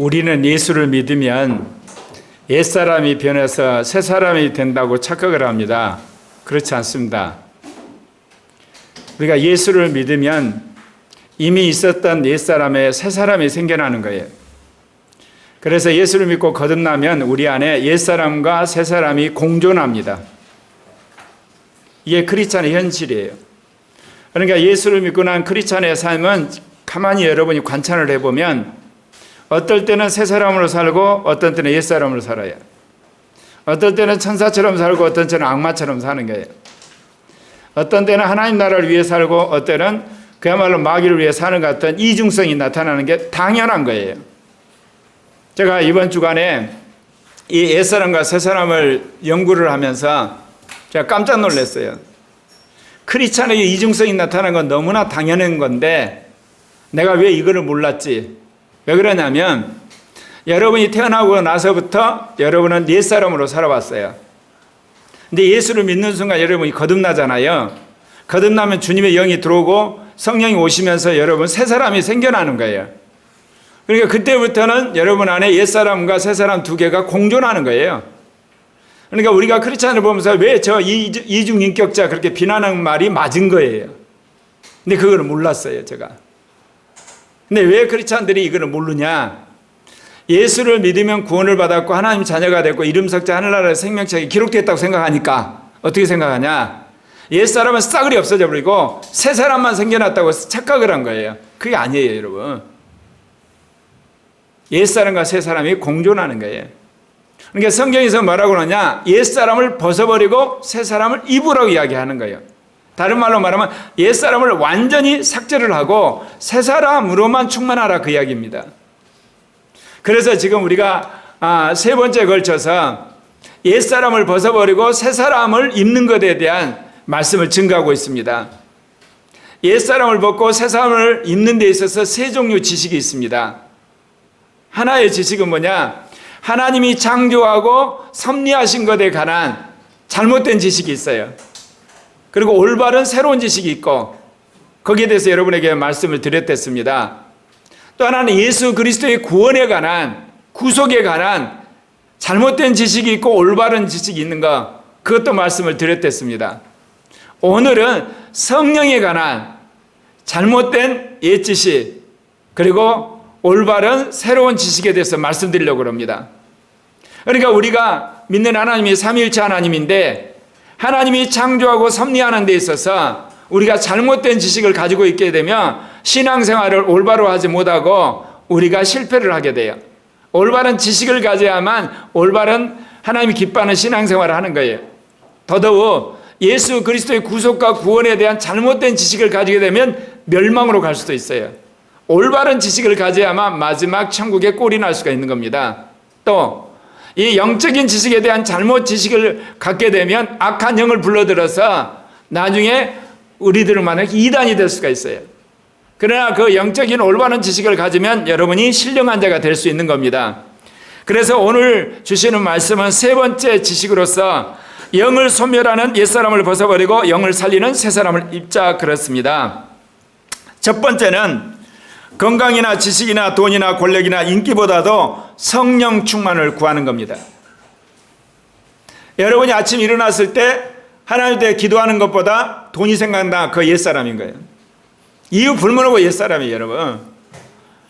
우리는 예수를 믿으면 옛사람이 변해서 새사람이 된다고 착각을 합니다. 그렇지 않습니다. 우리가 예수를 믿으면 이미 있었던 옛사람에 새사람이 생겨나는 거예요. 그래서 예수를 믿고 거듭나면 우리 안에 옛사람과 새사람이 공존합니다. 이게 크리스찬의 현실이에요. 그러니까 예수를 믿고 난 크리스찬의 삶은 가만히 여러분이 관찰을 해보면 어떨 때는 새사람으로 살고 어떤 때는 옛사람으로 살아요. 어떨 때는 천사처럼 살고 어떤 때는 악마처럼 사는 거예요. 어떤 때는 하나님 나라를 위해 살고 어떤 때는 그야말로 마귀를 위해 사는 것 같은 이중성이 나타나는 게 당연한 거예요. 제가 이번 주간에 이 옛사람과 새사람을 연구를 하면서 제가 깜짝 놀랐어요. 크리스찬에게 이중성이 나타나는 건 너무나 당연한 건데 내가 왜 이거를 몰랐지? 왜 그러냐면 여러분이 태어나고 나서부터 여러분은 옛사람으로 살아왔어요. 근데 예수를 믿는 순간 여러분이 거듭나잖아요. 거듭나면 주님의 영이 들어오고 성령이 오시면서 여러분 새 사람이 생겨나는 거예요. 그러니까 그때부터는 여러분 안에 옛사람과 새사람 두 개가 공존하는 거예요. 그러니까 우리가 크리스찬을 보면서 왜 저 이중인격자 그렇게 비난하는 말이 맞은 거예요. 근데 그걸 몰랐어요, 제가. 근데 왜 크리스찬들이 이걸 모르냐? 예수를 믿으면 구원을 받았고 하나님 자녀가 됐고 이름 석자 하늘나라의 생명책이 기록됐다고 생각하니까 어떻게 생각하냐? 옛사람은 싸그리 없어져 버리고 새 사람만 생겨났다고 착각을 한 거예요. 그게 아니에요, 여러분. 옛사람과 새 사람이 공존하는 거예요. 그러니까 성경에서 뭐라고 하냐? 옛사람을 벗어버리고 새 사람을 입으라고 이야기하는 거예요. 다른 말로 말하면 옛사람을 완전히 삭제를 하고 새 사람으로만 충만하라 그 이야기입니다. 그래서 지금 우리가 세 번째 걸쳐서 옛사람을 벗어버리고 새 사람을 입는 것에 대한 말씀을 증거하고 있습니다. 옛사람을 벗고 새 사람을 입는 데 있어서 세 종류 지식이 있습니다. 하나의 지식은 뭐냐? 하나님이 창조하고 섭리하신 것에 관한 잘못된 지식이 있어요. 그리고 올바른 새로운 지식이 있고 거기에 대해서 여러분에게 말씀을 드렸댔습니다. 또 하나는 예수 그리스도의 구원에 관한 구속에 관한 잘못된 지식이 있고 올바른 지식이 있는 것 그것도 말씀을 드렸댔습니다. 오늘은 성령에 관한 잘못된 옛 지식 그리고 올바른 새로운 지식에 대해서 말씀드리려고 합니다. 그러니까 우리가 믿는 하나님이 삼위일체 하나님인데 하나님이 창조하고 섭리하는 데 있어서 우리가 잘못된 지식을 가지고 있게 되면 신앙생활을 올바로 하지 못하고 우리가 실패를 하게 돼요. 올바른 지식을 가져야만 올바른 하나님이 기뻐하는 신앙생활을 하는 거예요. 더더욱 예수 그리스도의 구속과 구원에 대한 잘못된 지식을 가지게 되면 멸망으로 갈 수도 있어요. 올바른 지식을 가져야만 마지막 천국에 꼴이 날 수가 있는 겁니다. 또 이 영적인 지식에 대한 잘못 지식을 갖게 되면 악한 영을 불러들여서 나중에 우리들을 만약 이단이 될 수가 있어요. 그러나 그 영적인 올바른 지식을 가지면 여러분이 신령한 자가 될 수 있는 겁니다. 그래서 오늘 주시는 말씀은 세 번째 지식으로서 영을 소멸하는 옛사람을 벗어버리고 영을 살리는 새사람을 입자 그렇습니다. 첫 번째는 건강이나 지식이나 돈이나 권력이나 인기보다도 성령 충만을 구하는 겁니다. 여러분이 아침 일어났을 때 하나님께 기도하는 것보다 돈이 생각나 그 옛사람인 거예요. 이유 불문하고 옛사람이에요, 여러분.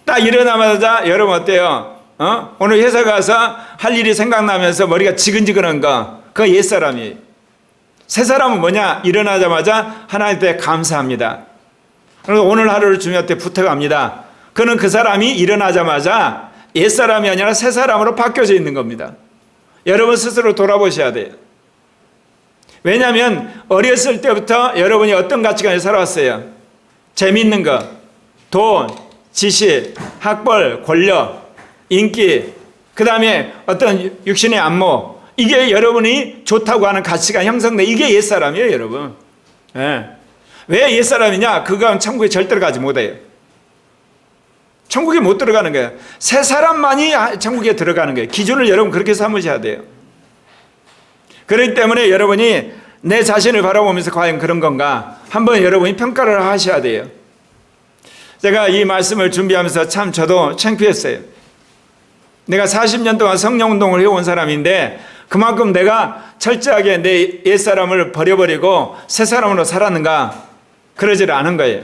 딱 일어나자마자 여러분 어때요? 오늘 회사 가서 할 일이 생각나면서 머리가 지근지근한 거 그 옛사람이에요. 새 사람은 뭐냐? 일어나자마자 하나님께 감사합니다. 그래서 오늘 하루를 주님한테 부탁합니다. 그는 그 사람이 일어나자마자 옛사람이 아니라 새 사람으로 바뀌어져 있는 겁니다. 여러분 스스로 돌아보셔야 돼요. 왜냐하면 어렸을 때부터 여러분이 어떤 가치관에 살아왔어요? 재미있는 것, 돈, 지식, 학벌, 권력, 인기, 그 다음에 어떤 육신의 안목 이게 여러분이 좋다고 하는 가치가 형성돼. 이게 옛사람이에요, 여러분. 네. 왜 옛사람이냐? 그건 천국에 절대로 가지 못해요. 천국에 못 들어가는 거예요. 새 사람만이 천국에 들어가는 거예요. 기준을 여러분 그렇게 삼으셔야 돼요. 그렇기 때문에 여러분이 내 자신을 바라보면서 과연 그런 건가? 한번 여러분이 평가를 하셔야 돼요. 제가 이 말씀을 준비하면서 참 저도 창피했어요. 내가 40년 동안 성령운동을 해온 사람인데 그만큼 내가 철저하게 내 옛사람을 버려버리고 새 사람으로 살았는가? 그러지를 않은 거예요.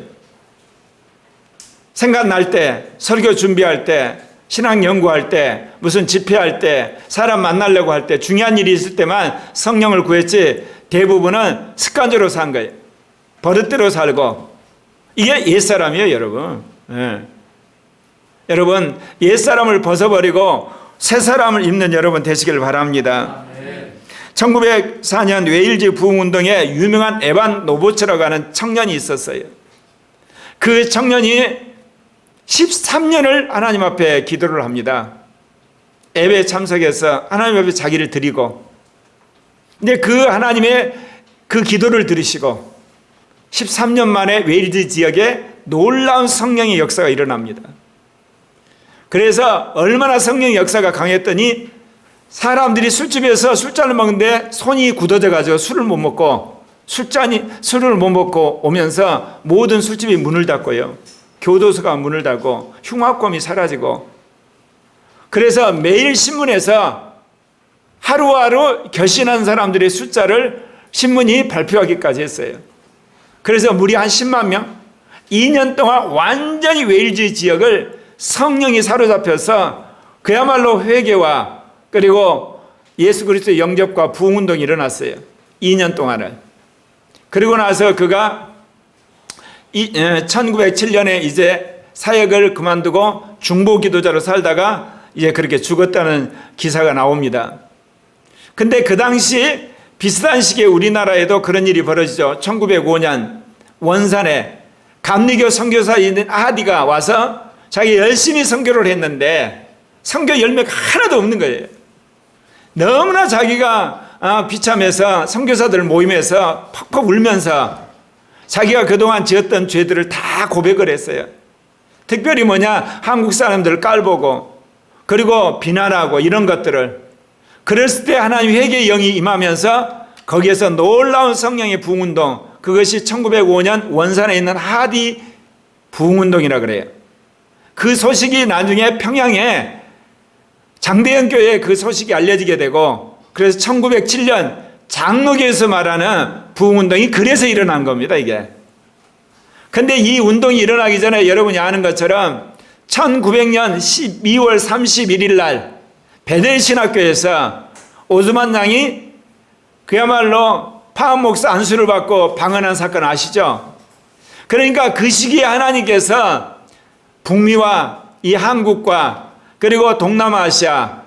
생각날 때, 설교 준비할 때, 신앙 연구할 때, 무슨 집회할 때, 사람 만나려고 할 때, 중요한 일이 있을 때만 성령을 구했지 대부분은 습관적으로 산 거예요. 버릇대로 살고. 이게 옛사람이에요, 여러분. 예. 여러분, 옛사람을 벗어버리고 새 사람을 입는 여러분 되시길 바랍니다. 1904년 웨일즈 부흥운동에 유명한 에반 노보츠라고 하는 청년이 있었어요. 그 청년이 13년을 하나님 앞에 기도를 합니다. 예배에 참석해서 하나님 앞에 자기를 드리고, 근데 그 하나님의 그 기도를 들으시고 13년 만에 웨일즈 지역에 놀라운 성령의 역사가 일어납니다. 그래서 얼마나 성령의 역사가 강했더니 사람들이 술집에서 술잔을 먹는데 손이 굳어져 가지고 술을 못 먹고 술을 못 먹고 오면서 모든 술집이 문을 닫고요. 교도소가 문을 닫고 흉악범이 사라지고, 그래서 매일 신문에서 하루하루 결신한 사람들의 숫자를 신문이 발표하기까지 했어요. 그래서 무려 한 10만 명, 2년 동안 완전히 웨일즈 지역을 성령이 사로잡혀서 그야말로 회개와 그리고 예수 그리스도의 영접과 부흥운동이 일어났어요. 2년 동안을. 그리고 나서 그가 1907년에 이제 사역을 그만두고 중보 기도자로 살다가 이제 그렇게 죽었다는 기사가 나옵니다. 근데 그 당시 비슷한 시기에 우리나라에도 그런 일이 벌어지죠. 1905년 원산에 감리교 선교사인 아하디가 와서 자기 열심히 선교를 했는데 선교 열매가 하나도 없는 거예요. 너무나 자기가 비참해서 선교사들 모임에서 퍽퍽 울면서 자기가 그동안 지었던 죄들을 다 고백을 했어요. 특별히 뭐냐, 한국 사람들을 깔보고 그리고 비난하고 이런 것들을. 그랬을 때 하나님 회개의 영이 임하면서 거기에서 놀라운 성령의 부흥운동, 그것이 1905년 원산에 있는 하디 부흥운동이라 그래요. 그 소식이 나중에 평양에 장대현 교회에 그 소식이 알려지게 되고, 그래서 1907년 장로교에서 말하는 부흥운동이 그래서 일어난 겁니다, 이게. 근데 이 운동이 일어나기 전에 여러분이 아는 것처럼 1900년 12월 31일 날 베델 신학교에서 오즈만 양이 그야말로 파업 목사 안수를 받고 방언한 사건 아시죠? 그러니까 그 시기에 하나님께서 북미와 이 한국과 그리고 동남아시아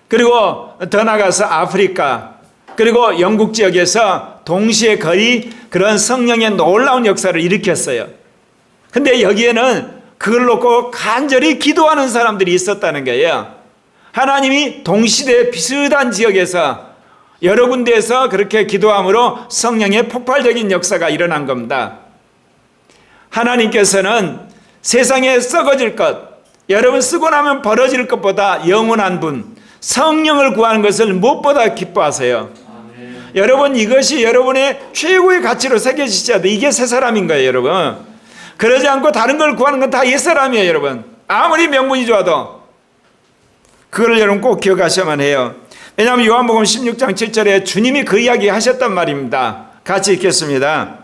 그리고 더 나가서 아프리카 그리고 영국 지역에서 동시에 거의 그런 성령의 놀라운 역사를 일으켰어요. 근데 여기에는 그걸 놓고 간절히 기도하는 사람들이 있었다는 거예요. 하나님이 동시대 비슷한 지역에서 여러 군데에서 그렇게 기도함으로 성령의 폭발적인 역사가 일어난 겁니다. 하나님께서는 세상에 썩어질 것, 여러분 쓰고 나면 벌어질 것보다 영원한 분, 성령을 구하는 것을 무엇보다 기뻐하세요. 아멘. 여러분, 이것이 여러분의 최고의 가치로 새겨지셔야 돼. 이게 새 사람인 거예요, 여러분. 그러지 않고 다른 걸 구하는 건 다 옛사람이에요, 여러분. 아무리 명분이 좋아도. 그걸 여러분 꼭 기억하셔야만 해요. 왜냐하면 요한복음 16장 7절에 주님이 그 이야기 하셨단 말입니다. 같이 읽겠습니다.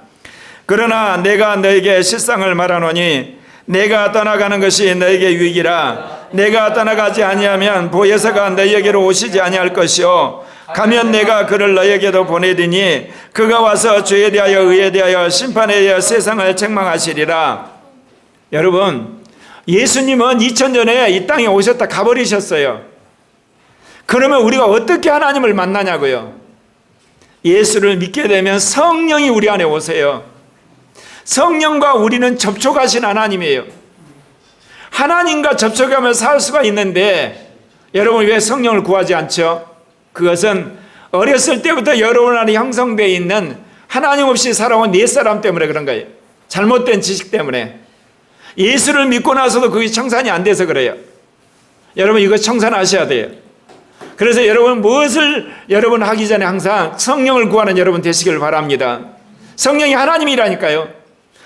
그러나 내가 너에게 실상을 말하노니 내가 떠나가는 것이 너에게 유익이라. 내가 떠나가지 아니하면 보혜사가 너희에게로 오시지 아니할 것이요 가면 내가 그를 너희에게도 보내리니 그가 와서 죄에 대하여 의에 대하여 심판에 대하여 세상을 책망하시리라. 여러분, 예수님은 2000년에 이 땅에 오셨다 가버리셨어요. 그러면 우리가 어떻게 하나님을 만나냐고요? 예수를 믿게 되면 성령이 우리 안에 오세요. 성령과 우리는 접촉하신 하나님이에요. 하나님과 접촉하며 살 수가 있는데 여러분 왜 성령을 구하지 않죠? 그것은 어렸을 때부터 여러분 안에 형성되어 있는 하나님 없이 살아온 옛사람 때문에 그런 거예요. 잘못된 지식 때문에. 예수를 믿고 나서도 그게 청산이 안 돼서 그래요. 여러분 이거 청산하셔야 돼요. 그래서 여러분 무엇을 여러분 하기 전에 항상 성령을 구하는 여러분 되시길 바랍니다. 성령이 하나님이라니까요.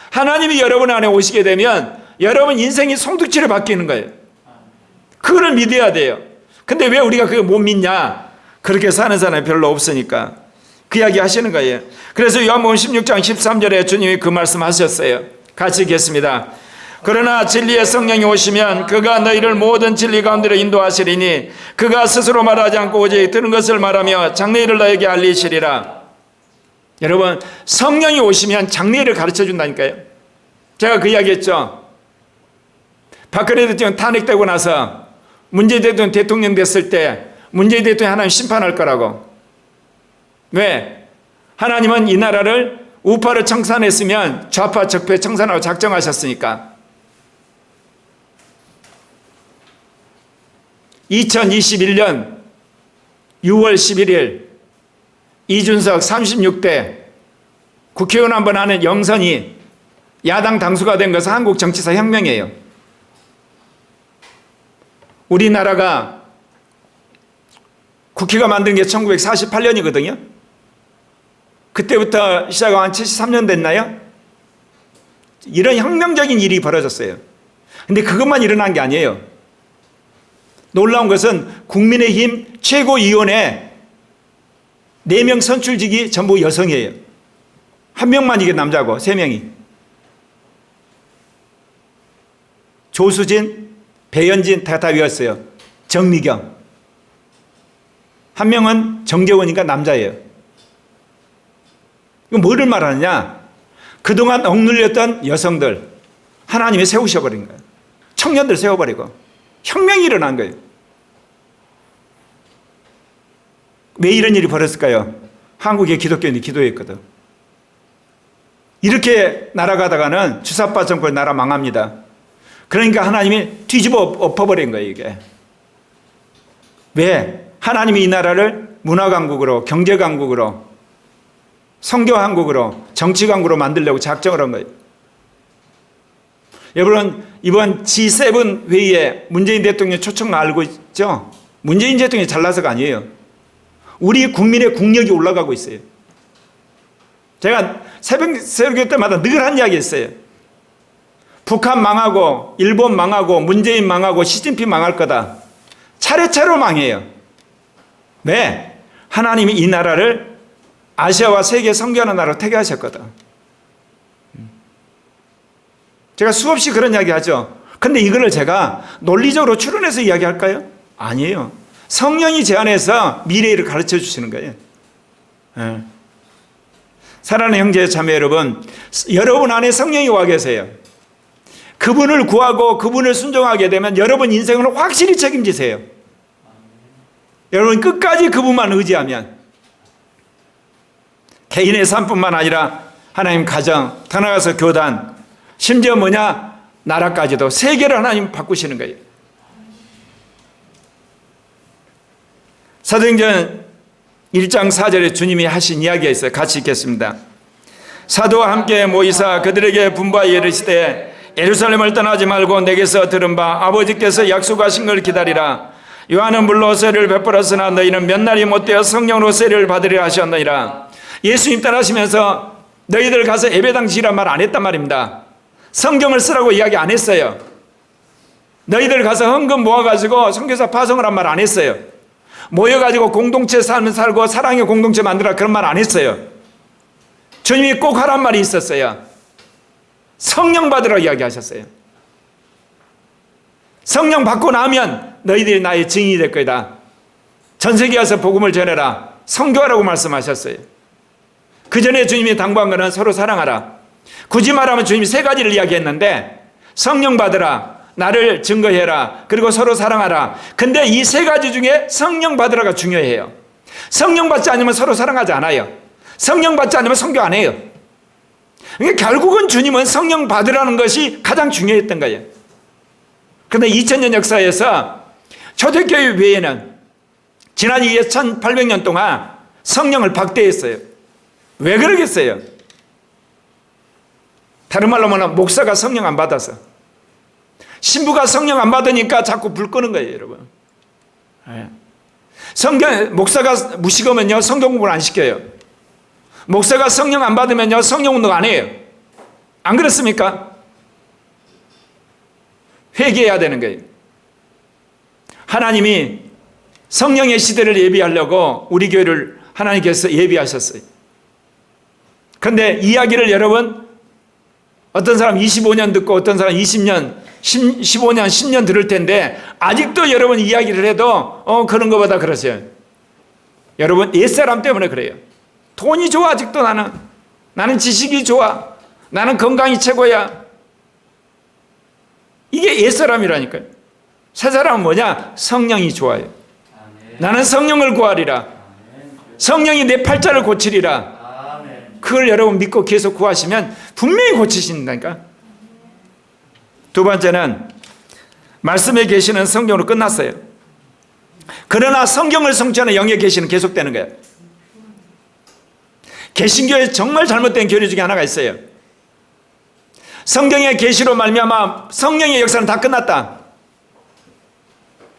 하나님이 여러분 안에 오시게 되면 여러분 인생이 송두치로 바뀌는 거예요. 그거를 믿어야 돼요. 근데 왜 우리가 그거 못 믿냐? 그렇게 사는 사람이 별로 없으니까. 그 이야기 하시는 거예요. 그래서 요한복음 16장 13절에 주님이 그 말씀 하셨어요. 같이 읽겠습니다. 그러나 진리의 성령이 오시면 그가 너희를 모든 진리 가운데로 인도하시리니 그가 스스로 말하지 않고 오직 들은 것을 말하며 장래일을 너에게 알리시리라. 여러분, 성령이 오시면 장래일을 가르쳐 준다니까요. 제가 그 이야기 했죠. 박근혜 대통령 탄핵되고 나서 문재인 대통령 됐을 때 문재인 대통령이 하나님 심판할 거라고. 왜? 하나님은 이 나라를 우파를 청산했으면 좌파 적폐 청산하고 작정하셨으니까. 2021년 6월 11일 이준석 36대 국회의원 한번 하는 영선이 야당 당수가 된 것은 한국 정치사 혁명이에요. 우리나라가 국회가 만든 게 1948년이거든요. 그때부터 시작하고 한 73년 됐나요? 이런 혁명적인 일이 벌어졌어요. 근데 그것만 일어난 게 아니에요. 놀라운 것은 국민의힘 최고위원회 4명 선출직이 전부 여성이에요. 한 명만 이게 남자고 3명이. 조수진, 배현진 다 위였어요. 정미경. 한 명은 정재원이니까 남자예요. 이거 뭐를 말하느냐? 그동안 억눌렸던 여성들 하나님이 세우셔버린 거예요. 청년들 세워버리고 혁명이 일어난 거예요. 왜 이런 일이 벌었을까요? 한국의 기독교인이 기도했거든. 이렇게 날아가다가는 주사파 정권 나라 망합니다. 그러니까 하나님이 뒤집어 엎어버린 거예요, 이게. 왜? 하나님이 이 나라를 문화강국으로, 경제강국으로, 선교강국으로, 정치강국으로 만들려고 작정을 한 거예요. 여러분, 이번 G7 회의에 문재인 대통령 초청 알고 있죠? 문재인 대통령이 잘나서가 아니에요. 우리 국민의 국력이 올라가고 있어요. 제가 새벽 때마다 늘 한 이야기 했어요. 북한 망하고, 일본 망하고, 문재인 망하고, 시진핑 망할 거다. 차례차례로 망해요. 왜? 하나님이 이 나라를 아시아와 세계 선교하는 나라로 택하셨거든. 제가 수없이 그런 이야기 하죠. 근데 이거를 제가 논리적으로 추론해서 이야기할까요? 아니에요. 성령이 제 안에서 미래를 가르쳐 주시는 거예요. 네. 사랑하는 형제 자매 여러분, 여러분 안에 성령이 와 계세요. 그분을 구하고 그분을 순종하게 되면 여러분 인생을 확실히 책임지세요. 여러분 끝까지 그분만 의지하면 개인의 삶뿐만 아니라 하나님 가정, 더 나아가서 교단, 심지어 뭐냐? 나라까지도 세계를 하나님 바꾸시는 거예요. 사도행전 1장 4절에 주님이 하신 이야기가 있어요. 같이 읽겠습니다. 사도와 함께 모이사 그들에게 분부하여 이르시되 예루살렘을 떠나지 말고 내게서 들은 바 아버지께서 약속하신 걸 기다리라. 요한은 물로 세례를 베풀었으나 너희는 몇 날이 못되어 성령으로 세례를 받으리라 하셨느니라. 예수님 떠나시면서 너희들 가서 예배당 지으란 말 안 했단 말입니다. 성경을 쓰라고 이야기 안 했어요. 너희들 가서 헌금 모아가지고 선교사 파송을 한 말 안 했어요. 모여가지고 공동체 삶을 살고 사랑의 공동체 만들라 그런 말 안 했어요. 주님이 꼭 하란 말이 있었어요. 성령 받으라고 이야기하셨어요. 성령 받고 나면 너희들이 나의 증인이 될 거다. 전 세계에 가서 복음을 전해라. 선교하라고 말씀하셨어요. 그 전에 주님이 당부한 것은 서로 사랑하라. 굳이 말하면 주님이 3가지를 이야기했는데 성령 받으라, 나를 증거해라, 그리고 서로 사랑하라. 근데 이 3가지 중에 성령 받으라가 중요해요. 성령 받지 않으면 서로 사랑하지 않아요. 성령 받지 않으면 선교 안 해요. 그러니까 결국은 주님은 성령 받으라는 것이 가장 중요했던 거예요. 그런데 2000년 역사에서 초대교회 외에는 지난 2800년 동안 성령을 박대했어요. 왜 그러겠어요? 다른 말로 말하면 목사가 성령 안 받아서, 신부가 성령 안 받으니까 자꾸 불 끄는 거예요, 여러분. 목사가 무식하면요 성경 공부를 안 시켜요. 목사가 성령 안 받으면요 성령 운동 안 해요. 안 그렇습니까? 회개해야 되는 거예요. 하나님이 성령의 시대를 예비하려고 우리 교회를 하나님께서 예비하셨어요. 그런데 이야기를 여러분, 어떤 사람 25년 듣고 어떤 사람 20년, 15년, 10년 들을 텐데 아직도 여러분 이야기를 해도 그런 것보다 그러세요. 여러분, 옛사람 때문에 그래요. 돈이 좋아. 아직도 나는 지식이 좋아. 나는 건강이 최고야. 이게 옛사람이라니까요. 새사람은 뭐냐? 성령이 좋아요. 나는 성령을 구하리라. 성령이 내 팔자를 고치리라. 그걸 여러분 믿고 계속 구하시면 분명히 고치신다니까. 두 번째는 말씀에 계시는 성경으로 끝났어요. 그러나 성경을 성취하는 영의 계시는 계속되는 거예요. 개신교에 정말 잘못된 교리 중에 하나가 있어요. 성경의 계시로 말미암아 성령의 역사는 다 끝났다.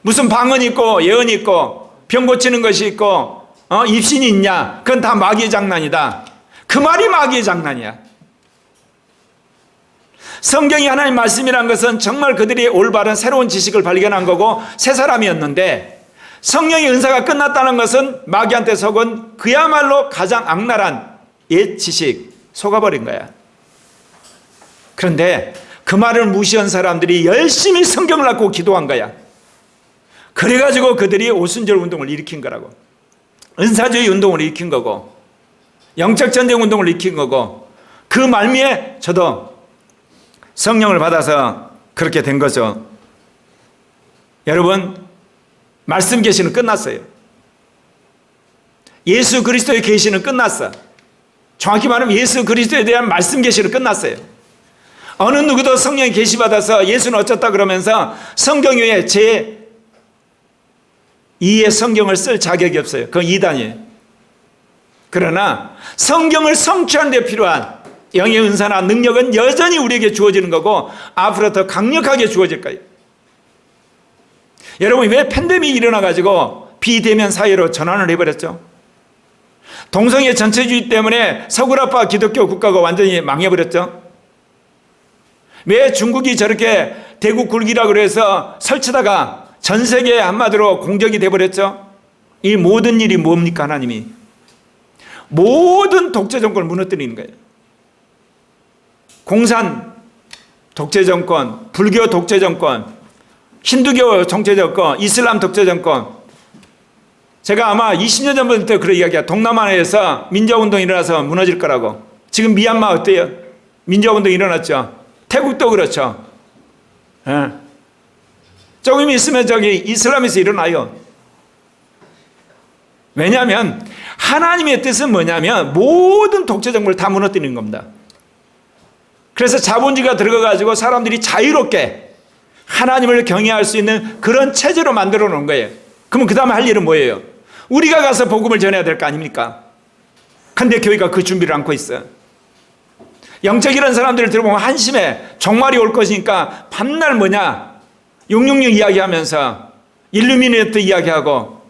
무슨 방언이 있고 예언이 있고 병 고치는 것이 있고 입신이 있냐? 그건 다 마귀의 장난이다. 그 말이 마귀의 장난이야. 성경이 하나님 말씀이란 것은 정말 그들이 올바른 새로운 지식을 발견한 거고 새 사람이었는데, 성령의 은사가 끝났다는 것은 마귀한테 속은 그야말로 가장 악랄한 옛 지식 속아버린 거야. 그런데 그 말을 무시한 사람들이 열심히 성경을 갖고 기도한 거야. 그래가지고 그들이 오순절 운동을 일으킨 거라고. 은사주의 운동을 일으킨 거고, 영적 전쟁 운동을 일으킨 거고, 그 말미에 저도 성령을 받아서 그렇게 된 거죠. 여러분, 말씀 계시는 끝났어요. 예수 그리스도의 계시는 끝났어. 정확히 말하면 예수 그리스도에 대한 말씀 계시는 끝났어요. 어느 누구도 성령이 계시 받아서 예수는 어쩌다 그러면서 성경 위에 제 2의 성경을 쓸 자격이 없어요. 그건 이단이에요. 그러나 성경을 성취하는 데 필요한 영의 은사나 능력은 여전히 우리에게 주어지는 거고 앞으로 더 강력하게 주어질 거예요. 여러분, 왜 팬데믹이 일어나가지고 비대면 사회로 전환을 해버렸죠? 동성애 전체주의 때문에 서구라파 기독교 국가가 완전히 망해버렸죠? 왜 중국이 저렇게 대국 굴기라고 해서 설치다가 전 세계에 한마디로 공격이 돼버렸죠? 이 모든 일이 뭡니까? 하나님이 모든 독재 정권을 무너뜨리는 거예요. 공산 독재 정권, 불교 독재 정권, 힌두교 독재 정권, 이슬람 독재 정권. 제가 아마 20년 전부터 그런 이야기야. 동남아에서 민주화운동이 일어나서 무너질 거라고. 지금 미얀마 어때요? 민주화운동이 일어났죠. 태국도 그렇죠. 예. 조금 있으면 저기 이슬람에서 일어나요. 왜냐하면 하나님의 뜻은 뭐냐면 모든 독재 정권을 다 무너뜨리는 겁니다. 그래서 자본주의가 들어가가지고 사람들이 자유롭게 하나님을 경외할 수 있는 그런 체제로 만들어 놓은 거예요. 그러면 그 다음에 할 일은 뭐예요? 우리가 가서 복음을 전해야 될 거 아닙니까? 근데 교회가 그 준비를 않고 있어요. 영적이라는 사람들을 들어보면 한심해. 종말이 올 것이니까 밤날 뭐냐? 666 이야기하면서 일루미네이트 이야기하고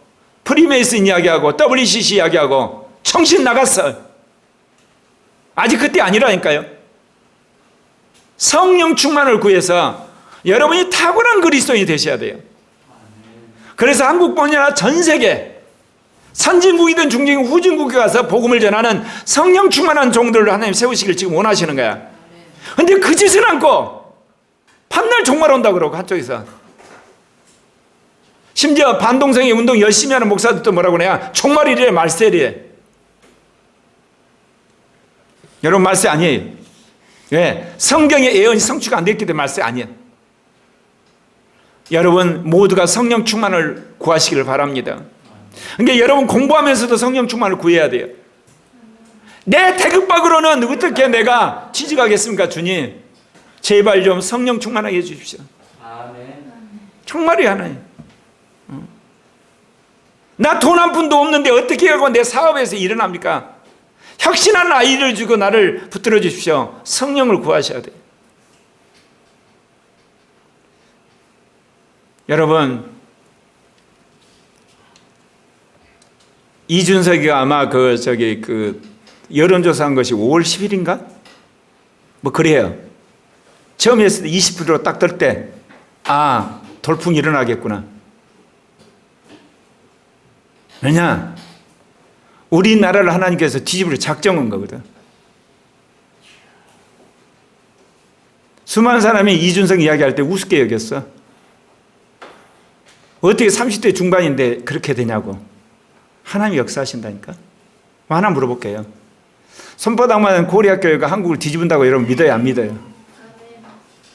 프리메이슨 이야기하고 WCC 이야기하고 정신 나갔어. 아직 그때 아니라니까요. 성령 충만을 구해서 여러분이 탁월한 그리스도인이 되셔야 돼요. 그래서 한국뿐이 아니라 전 세계 선진국이든 중진국, 후진국에 가서 복음을 전하는 성령 충만한 종들을 하나님 세우시길 지금 원하시는 거야. 근데 그 짓을 않고 밤날 종말 온다 그러고 한쪽에서 심지어 반동성애 운동 열심히 하는 목사들도 뭐라고 해야 종말이래 말세리래. 여러분, 말세 아니에요. 왜? 성경의 예언이 성취가 안 됐기 때문에 말세 아니에요. 여러분 모두가 성령 충만을 구하시기를 바랍니다. 그러니까 여러분 공부하면서도 성령 충만을 구해야 돼요. 내 태극박으로는 어떻게 내가 취직하겠습니까? 주님, 제발 좀 성령 충만하게 해주십시오. 정말이 하나님. 나 돈 한 푼도 없는데 어떻게 하고 내 사업에서 일어납니까? 혁신하는 아이를 주고 나를 붙들어 주십시오. 성령을 구하셔야 돼요. 여러분, 이준석이가 아마 여론조사한 것이 5월 10일인가? 뭐 그래요. 처음 했을 때 20%로 딱 뜰 때, 돌풍이 일어나겠구나. 왜냐? 우리나라를 하나님께서 뒤집으려 작정한 거거든. 수많은 사람이 이준석 이야기할 때 우습게 여겼어. 어떻게 30대 중반인데 그렇게 되냐고. 하나님이 역사하신다니까. 하나 물어볼게요. 손바닥만 고리학 교회가 한국을 뒤집는다고 여러분 믿어요, 안 믿어요?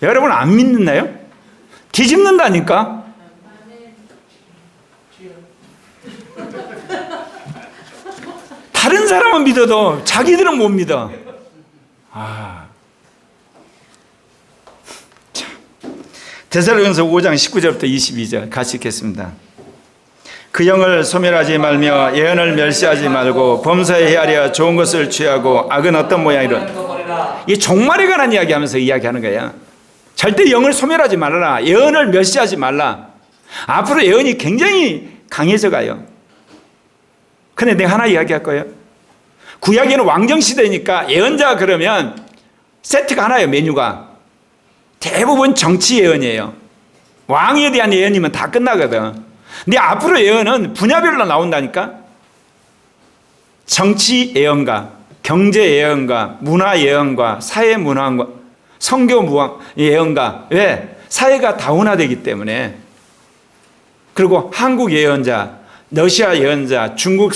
여러분 안 믿나요? 뒤집는다니까. 다른 사람은 믿어도 자기들은 못 믿어. 데살로니가서 5장 19절부터 22절 같이 읽겠습니다. 그 영을 소멸하지 말며 예언을 멸시하지 말고 범사에 헤아려 좋은 것을 취하고 악은 어떤 모양이라. 이 종말에 관한 이야기하면서 이야기하는 거야. 절대 영을 소멸하지 말아라. 예언을 멸시하지 말라. 앞으로 예언이 굉장히 강해져 가요. 근데 내가 하나 이야기할 거예요. 구약에는 왕정시대니까 예언자 그러면 세트가 하나예요. 메뉴가. 대부분 정치 예언이에요. 왕에 대한 예언이면 다 끝나거든. 근데 앞으로 예언은 분야별로 나온다니까. 정치 예언가, 경제 예언가, 문화 예언가, 사회 문화가, 성교 예언가. 왜? 사회가 다운화되기 때문에. 그리고 한국 예언자, 러시아 예언자, 중국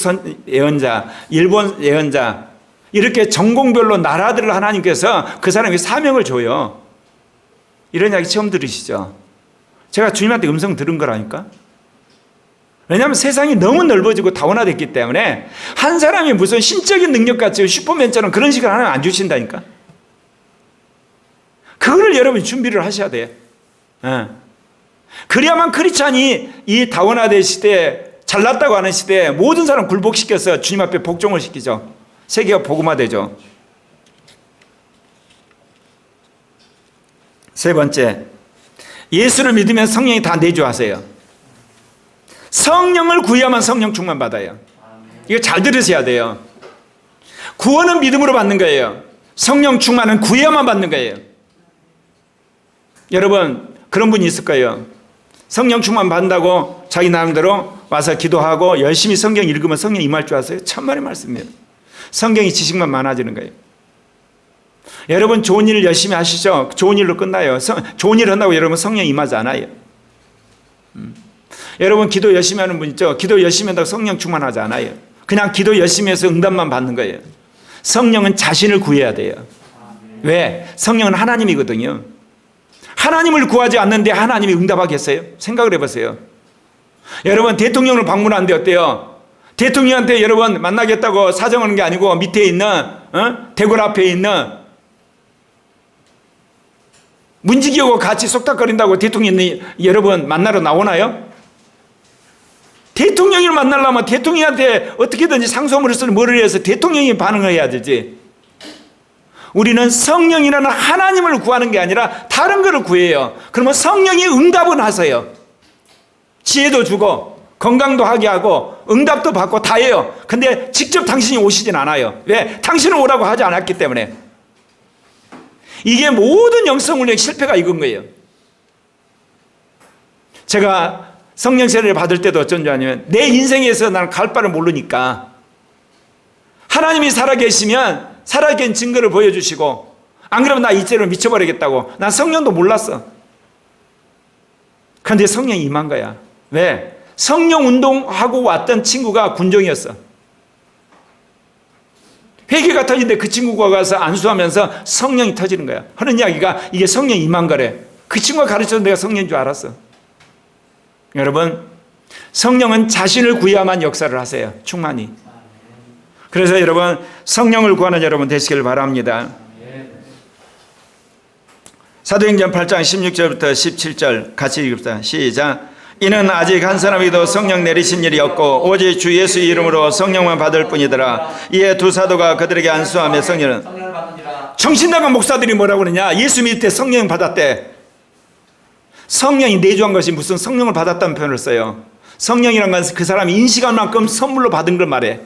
예언자, 일본 예언자, 이렇게 전공별로 나라들을 하나님께서 그 사람에게 사명을 줘요. 이런 이야기 처음 들으시죠? 제가 주님한테 음성 들은 거라니까. 왜냐하면 세상이 너무 넓어지고 다원화됐기 때문에 한 사람이 무슨 신적인 능력같이 슈퍼맨처럼 그런 식을 하나님 안 주신다니까. 그거를 여러분이 준비를 하셔야 돼요. 그래야만 크리스찬이 이 다원화된 시대에, 잘났다고 하는 시대에 모든 사람 굴복시켜서 주님 앞에 복종을 시키죠. 세계가 복음화되죠. 세 번째, 예수를 믿으면 성령이 다 내주하세요. 성령을 구해야만 성령 충만 받아요. 이거 잘 들으셔야 돼요. 구원은 믿음으로 받는 거예요. 성령 충만은 구해야만 받는 거예요. 여러분 그런 분이 있을 거예요. 성령 충만 받는다고 자기 나름대로 와서 기도하고 열심히 성경 읽으면 성령 임할 줄 아세요? 천만의 말씀이에요. 성경이 지식만 많아지는 거예요. 여러분 좋은 일을 열심히 하시죠. 좋은 일로 끝나요. 좋은 일 한다고 여러분 성령 임하지 않아요. 여러분 기도 열심히 하는 분 있죠. 기도 열심히 한다고 성령 충만하지 않아요. 그냥 기도 열심히 해서 응답만 받는 거예요. 성령은 자신을 구해야 돼요. 왜? 성령은 하나님이거든요. 하나님을 구하지 않는데 하나님이 응답하겠어요? 생각을 해보세요. 여러분 대통령을 방문하는데 어때요? 대통령한테 여러분 만나겠다고 사정하는 게 아니고 밑에 있는 대궐 앞에 있는 문지기하고 같이 속닥거린다고 대통령이 여러분 만나러 나오나요? 대통령을 만나려면 대통령한테 어떻게든지 상소문을 쓰는 뭐를 해서 대통령이 반응을 해야 되지. 우리는 성령이라는 하나님을 구하는 게 아니라 다른 거를 구해요. 그러면 성령이 응답은 하세요. 지혜도 주고 건강도 하게 하고 응답도 받고 다 해요. 근데 직접 당신이 오시진 않아요. 왜? 당신은 오라고 하지 않았기 때문에. 이게 모든 영성훈련의 실패가 이건 거예요. 제가 성령 세례를 받을 때도 어쩐 줄 아냐면 내 인생에서 나는 갈 바를 모르니까 하나님이 살아계시면 살아계신 증거를 보여주시고 안 그러면 나 이제로 미쳐버리겠다고. 난 성령도 몰랐어. 그런데 성령이 임한 거야. 왜? 성령 운동하고 왔던 친구가 군종이었어. 회개가 터지는데 그 친구가 가서 안수하면서 성령이 터지는 거야. 하는 이야기가 이게 성령이 임한 거래. 그 친구가 가르쳐서 내가 성령인 줄 알았어. 여러분 성령은 자신을 구해야만 역사를 하세요. 충만히. 그래서 여러분 성령을 구하는 여러분 되시길 바랍니다. 사도행전 8장 16절부터 17절 같이 읽읍시다. 시작. 이는 아직 한 사람에게도 성령 내리신 일이 없고 오직 주 예수 이름으로 성령만 받을 뿐이더라. 이에 두 사도가 그들에게 안수하며 성령은 정신 나간 목사들이 뭐라고 그러냐. 예수 믿을 때 성령 받았대. 성령이 내주한 것이 무슨 성령을 받았다는 표현을 써요. 성령이란 건 그 사람이 인식한 만큼 선물로 받은 걸 말해.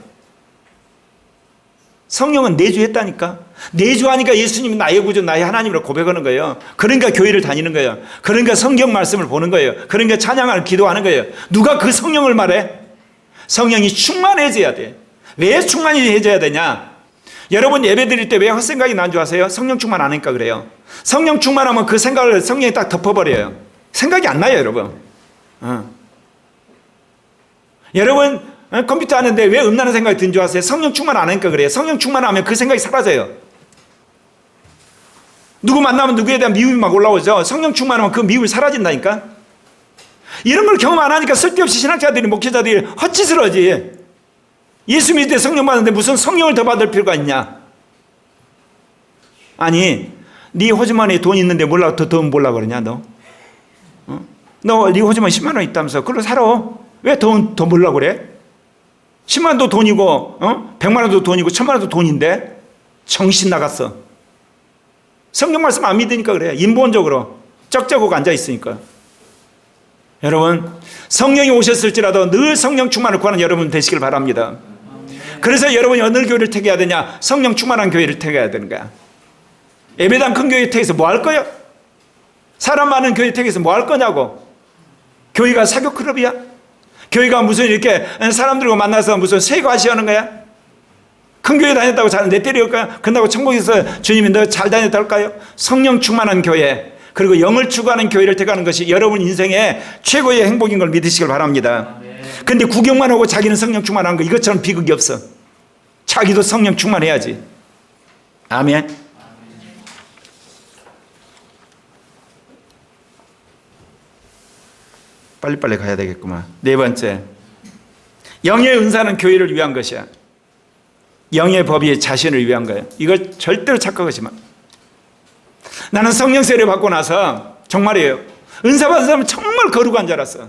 성령은 내주했다니까. 내주하니까 예수님이 나의 구주 나의 하나님으로 고백하는 거예요. 그러니까 교회를 다니는 거예요. 그러니까 성경 말씀을 보는 거예요. 그러니까 찬양을 기도하는 거예요. 누가 그 성령을 말해? 성령이 충만해져야 돼. 왜 충만해져야 되냐? 여러분 예배 드릴 때 왜 헛생각이 나는 줄 아세요? 성령 충만 안 하니까 그래요. 성령 충만하면 그 생각을 성령이 딱 덮어버려요. 생각이 안 나요, 여러분. 여러분 컴퓨터 하는데 왜 음란한 생각이 든 줄 아세요? 성령 충만 안 하니까 그래요. 성령 충만하면 그 생각이 사라져요. 누구 만나면 누구에 대한 미움이 막 올라오죠. 성령 충만하면 그 미움이 사라진다니까. 이런 걸 경험 안 하니까 쓸데없이 신학자들이 목회자들이 헛짓을 하지. 예수 믿을 때 성령 받는데 무슨 성령을 더 받을 필요가 있냐? 아니, 네 호주머니에 돈 있는데 몰라 돈 몰라 그러냐 너? 너 네 호주머니 10만 원 있다면서 그걸로 살아. 왜 더 몰라 그래? 10만 원도 돈이고 100만 원도 돈이고 1000만 원도 돈인데 정신 나갔어. 성경 말씀 안 믿으니까 그래. 인본적으로 쩍쩍하고 앉아 있으니까. 여러분 성령이 오셨을지라도 늘 성령 충만을 구하는 여러분 되시길 바랍니다. 그래서 여러분이 어느 교회를 택해야 되냐? 성령 충만한 교회를 택해야 되는 거야. 예배당 큰 교회 택해서 뭐 할 거야? 사람 많은 교회 택해서 뭐 할 거냐고. 교회가 사교 클럽이야? 교회가 무슨 이렇게 사람들과 만나서 무슨 세과시 하는 거야? 큰 교회 다녔다고 잘 내 때릴까요? 그런다고 천국에서 주님이 너 잘 다녔다 할까요? 성령 충만한 교회, 그리고 영을 추구하는 교회를 택하는 것이 여러분 인생의 최고의 행복인 걸 믿으시길 바랍니다. 근데 구경만 하고 자기는 성령 충만한 거 이것처럼 비극이 없어. 자기도 성령 충만해야지. 아멘. 빨리빨리 가야 되겠구만. 네 번째, 영의 은사는 교회를 위한 것이야. 영의 법이 자신을 위한 거야. 이걸 절대로 착각하지 마. 나는 성령 세례 받고 나서 정말이에요. 은사 받은 사람은 정말 거룩한 줄 알았어.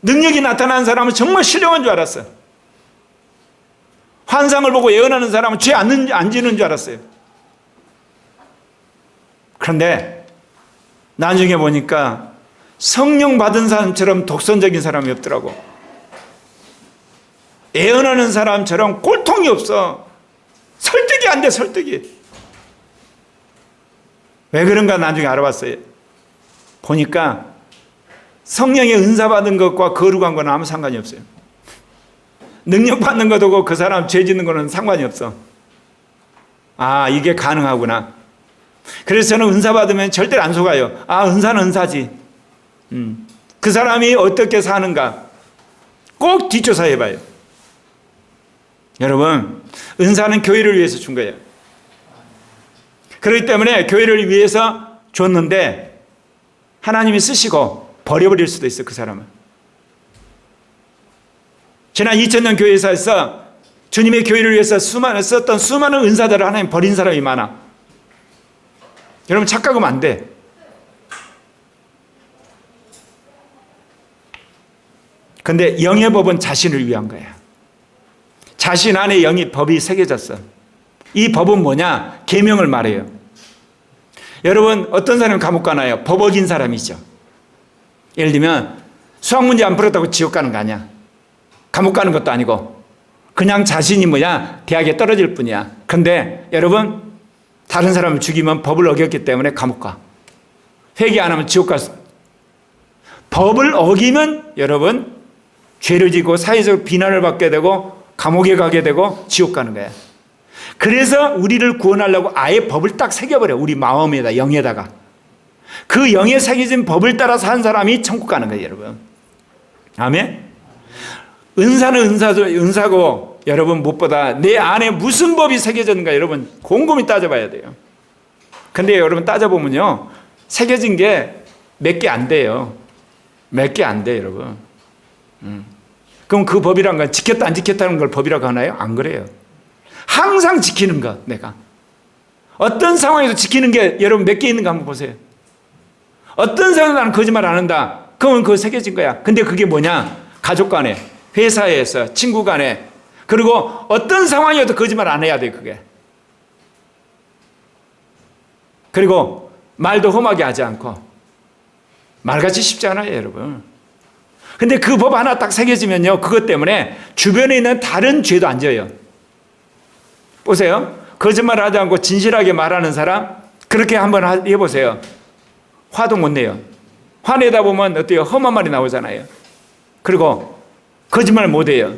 능력이 나타나는 사람은 정말 신령한 줄 알았어. 환상을 보고 예언하는 사람은 죄 안 지는 줄 알았어요. 그런데 나중에 보니까 성령 받은 사람처럼 독선적인 사람이 없더라고. 예언하는 사람처럼 꼴통이 없어. 설득이 안 돼, 설득이. 왜 그런가 나중에 알아봤어요. 보니까 성령의 은사 받은 것과 거룩한 건 아무 상관이 없어요. 능력 받는 것하고 그 사람 죄 짓는 거는 상관이 없어. 아, 이게 가능하구나. 그래서 저는 은사 받으면 절대로 안 속아요. 아, 은사는 은사지. 그 사람이 어떻게 사는가 꼭 뒷조사 해봐요. 여러분, 은사는 교회를 위해서 준 거예요. 그렇기 때문에 교회를 위해서 줬는데 하나님이 쓰시고 버려버릴 수도 있어요. 그 사람은. 지난 2000년 교회사에서 주님의 교회를 위해서 썼던 수많은 은사들을 하나님 버린 사람이 많아. 여러분 착각하면 안 돼. 근데 영의 법은 자신을 위한 거야. 자신 안에 영의 법이 새겨졌어. 이 법은 뭐냐? 계명을 말해요. 여러분 어떤 사람이 감옥 가나요? 법 어긴 사람이죠. 예를 들면 수학 문제 안 풀었다고 지옥 가는 거 아니야. 감옥 가는 것도 아니고 그냥 자신이 뭐냐? 대학에 떨어질 뿐이야. 근데 여러분 다른 사람을 죽이면 법을 어겼기 때문에 감옥 가. 회개 안 하면 지옥 갔어. 법을 어기면 여러분 죄를 지고 사회적 비난을 받게 되고 감옥에 가게 되고 지옥 가는 거야. 그래서 우리를 구원하려고 아예 법을 딱 새겨버려. 우리 마음에다, 영에다가. 그 영에 새겨진 법을 따라서 한 사람이 천국 가는 거예요, 여러분. 아멘? 은사는 은사고 여러분 무엇보다 내 안에 무슨 법이 새겨졌는가 여러분 곰곰이 따져봐야 돼요. 근데 여러분 따져보면요, 새겨진 게 몇 개 안 돼요. 몇 개 안 돼요, 여러분. 그럼 그 법이란 건 지켰다 안 지켰다는 걸 법이라고 하나요? 안 그래요. 항상 지키는 것. 내가 어떤 상황에서 지키는 게 여러분 몇 개 있는가 한번 보세요. 어떤 상황에서 나는 거짓말 안 한다. 그러면 그거 새겨진 거야. 근데 그게 뭐냐? 가족 간에, 회사에서, 친구 간에, 그리고 어떤 상황이어도 거짓말 안 해야 돼. 그게. 그리고 말도 험하게 하지 않고. 말같이 쉽지 않아요, 여러분. 근데 그 법 하나 딱 새겨지면요, 그것 때문에 주변에 있는 다른 죄도 안 져요. 보세요. 거짓말 하지 않고 진실하게 말하는 사람, 그렇게 한번 해보세요. 화도 못 내요. 화내다 보면 어때요? 험한 말이 나오잖아요. 그리고 거짓말 못해요.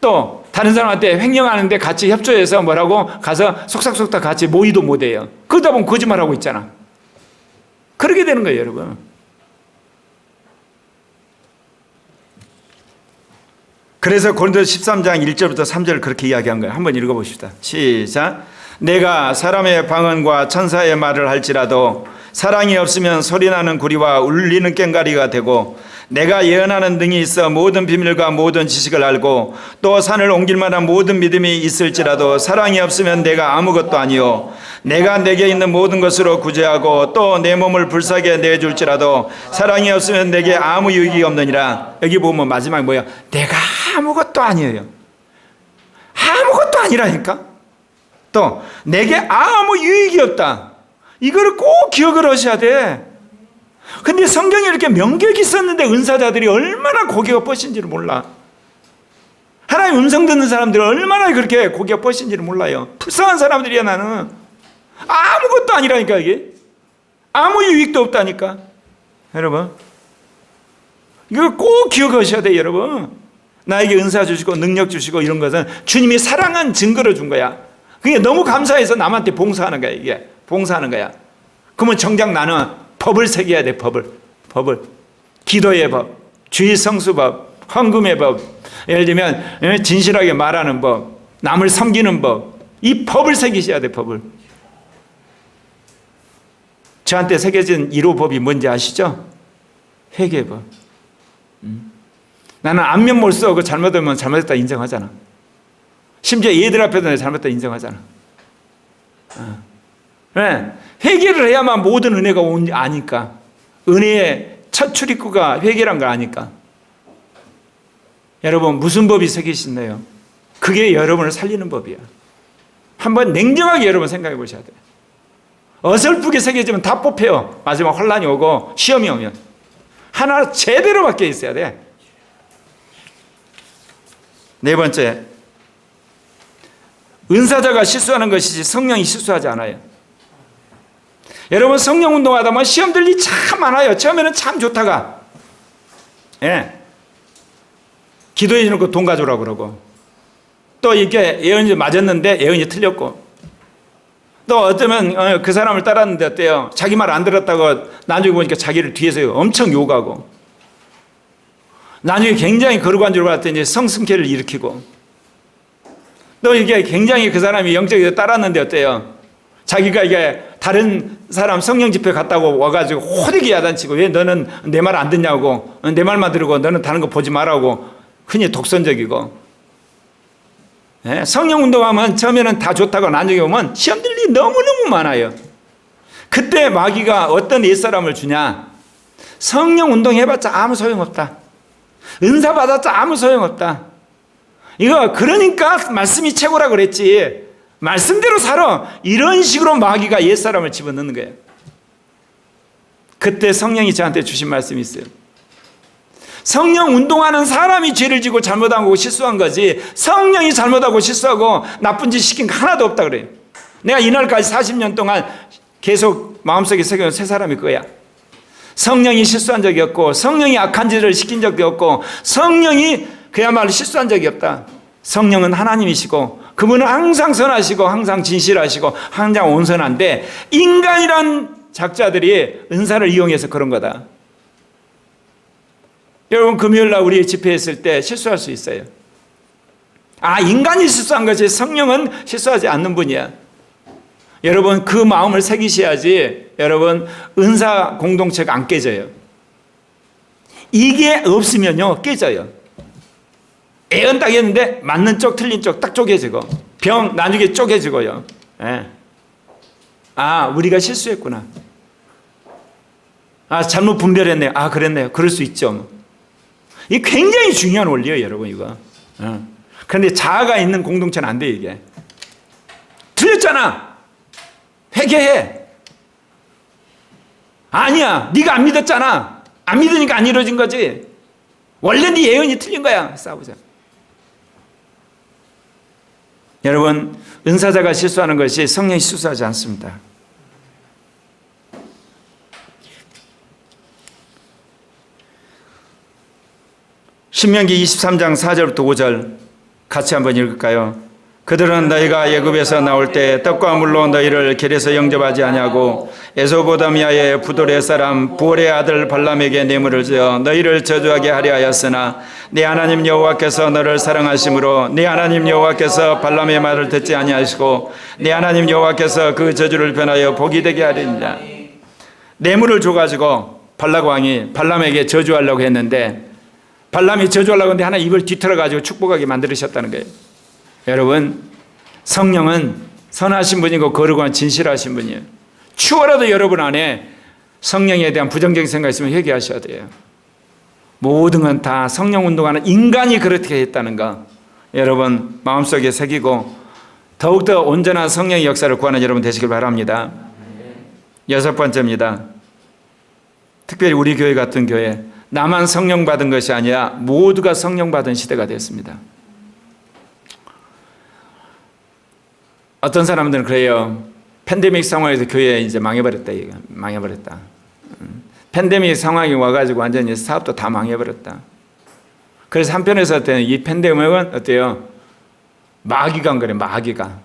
또 다른 사람한테 횡령하는데 같이 협조해서 뭐라고 가서 속삭속삭 같이 모의도 못해요. 그러다 보면 거짓말하고 있잖아. 그렇게 되는 거예요, 여러분. 그래서 고린도서 13장 1절부터 3절을 그렇게 이야기한 거예요. 한번 읽어봅시다. 시작. 내가 사람의 방언과 천사의 말을 할지라도 사랑이 없으면 소리나는 구리와 울리는 꽹과리가 되고, 내가 예언하는 등이 있어 모든 비밀과 모든 지식을 알고 또 산을 옮길 만한 모든 믿음이 있을지라도 사랑이 없으면 내가 아무것도 아니요, 내가 내게 있는 모든 것으로 구제하고 또 내 몸을 불사게 내줄지라도 사랑이 없으면 내게 아무 유익이 없느니라. 여기 보면 마지막에 뭐야? 내가 아무것도 아니에요. 아무것도 아니라니까. 또 내게 아무 유익이 없다. 이거를 꼭 기억을 하셔야 돼. 근데 성경에 이렇게 명격이 있었는데 은사자들이 얼마나 고개가 뻗신지를 몰라. 하나님 음성 듣는 사람들이 얼마나 그렇게 고개가 뻗신지를 몰라요. 불쌍한 사람들이야. 나는 아무것도 아니라니까. 이게 아무 유익도 없다니까. 여러분, 이걸 꼭 기억하셔야 돼요. 여러분, 나에게 은사 주시고 능력 주시고 이런 것은 주님이 사랑한 증거를 준 거야. 그게 너무 감사해서 남한테 봉사하는 거야. 이게 봉사하는 거야. 그러면 정작 나는 법을 새겨야 돼. 법을. 기도의 법, 주의 성수법, 헌금의 법, 예를 들면 진실하게 말하는 법, 남을 섬기는 법, 이 법을 새기셔야 돼. 법을. 저한테 새겨진 1호 법이 뭔지 아시죠? 회개법. 나는 안면몰 쓰고 잘못하면 잘못했다 인정하잖아. 심지어 얘들 앞에도 내가 잘못했다 인정하잖아. 네. 회개를 해야만 모든 은혜가 온지 아니까. 은혜의 첫 출입구가 회개란 걸 아니까. 여러분, 무슨 법이 새기시나요? 그게 여러분을 살리는 법이야. 한번 냉정하게 여러분 생각해 보셔야 돼요. 어설프게 새겨지면 다 뽑혀요. 마지막 혼란이 오고 시험이 오면. 하나 제대로 박혀 있어야 돼. 네 번째, 은사자가 실수하는 것이지 성령이 실수하지 않아요. 여러분, 성령 운동하다 보면 시험들이 참 많아요. 처음에는 참 좋다가, 기도해 주는 거 돈 가져오라고 그러고, 또 이렇게 예언이 맞았는데 예언이 틀렸고, 또 어쩌면 그 사람을 따랐는데 어때요? 자기 말 안 들었다고 나중에 보니까 자기를 뒤에서 엄청 욕하고, 나중에 굉장히 거룩한 줄 알았더니 성승케를 일으키고, 또 이게 굉장히 그 사람이 영적으로 따랐는데 어때요? 자기가 이게 다른 사람 성령 집회 갔다고 와가지고 호되게 야단치고, 왜 너는 내 말 안 듣냐고, 내 말만 들고 너는 다른 거 보지 말라고, 흔히 독선적이고. 성령 운동하면 처음에는 다 좋다고 나중에 보면 시험들이 너무너무 많아요. 그때 마귀가 어떤 옛사람을 주냐? 성령 운동 해봤자 아무 소용없다. 은사 받았자 아무 소용없다. 이거 그러니까 말씀이 최고라 그랬지. 말씀대로 살아. 이런 식으로 마귀가 옛사람을 집어넣는 거예요. 그때 성령이 저한테 주신 말씀이 있어요. 성령 운동하는 사람이 죄를 지고 잘못하고 실수한 거지, 성령이 잘못하고 실수하고 나쁜 짓 시킨 거 하나도 없다 그래요. 내가 이날까지 40년 동안 계속 마음속에 새겨놓은 새 사람이 그거야. 성령이 실수한 적이 없고, 성령이 악한 짓을 시킨 적이 없고, 성령이 그야말로 실수한 적이 없다. 성령은 하나님이시고 그분은 항상 선하시고 항상 진실하시고 항상 온선한데, 인간이란 작자들이 은사를 이용해서 그런 거다. 여러분, 금요일날 우리 집회했을 때 실수할 수 있어요. 인간이 실수한 거지 성령은 실수하지 않는 분이야. 여러분, 그 마음을 새기셔야지 여러분 은사 공동체가 안 깨져요. 이게 없으면요 깨져요. 예언 딱 했는데 맞는 쪽 틀린 쪽 딱 쪼개지고, 병 나중에 쪼개지고요. 우리가 실수했구나. 잘못 분별했네요. 그랬네요. 그럴 수 있죠. 이게 굉장히 중요한 원리예요, 여러분, 이거. 그런데 자아가 있는 공동체는 안 돼, 이게. 틀렸잖아. 회개해. 아니야, 네가 안 믿었잖아. 안 믿으니까 안 이루어진 거지. 원래 네 예언이 틀린 거야. 싸우자. 여러분, 은사자가 실수하는 것이 성령이 실수하지 않습니다. 신명기 23장 4절부터 5절 같이 한번 읽을까요? 그들은 너희가 애굽에서 나올 때 떡과 물로 너희를 길에서 영접하지 아니하고 에소보다미아의 부돌의 사람 부올의 아들 발람에게 뇌물을 지어 너희를 저주하게 하려 하였으나 네 하나님 여호와께서 너를 사랑하심으로 네 하나님 여호와께서 발람의 말을 듣지 아니하시고 네 하나님 여호와께서 그 저주를 변하여 복이 되게 하리니라. 뇌물을 줘가지고 발락 왕이 발람에게 저주하려고 했는데 발람이 저주하려고 했는데 하나 입을 뒤틀어가지고 축복하게 만들으셨다는 거예요. 여러분, 성령은 선하신 분이고 거룩한 진실하신 분이에요. 추워라도 여러분 안에 성령에 대한 부정적인 생각이 있으면 회개하셔야 돼요. 모든 건 다 성령 운동하는 인간이 그렇게 했다는 거 여러분 마음속에 새기고 더욱더 온전한 성령의 역사를 구하는 여러분 되시길 바랍니다. 여섯 번째입니다. 특별히 우리 교회 같은 교회, 나만 성령 받은 것이 아니라 모두가 성령 받은 시대가 됐습니다. 어떤 사람들은 그래요. 팬데믹 상황에서 교회 이제 망해버렸다. 망해버렸다. 팬데믹 상황이 와가지고 완전히 사업도 다 망해버렸다. 그래서 한편에서 이 팬데믹은 어때요? 마귀가 온 거래요. 마귀가.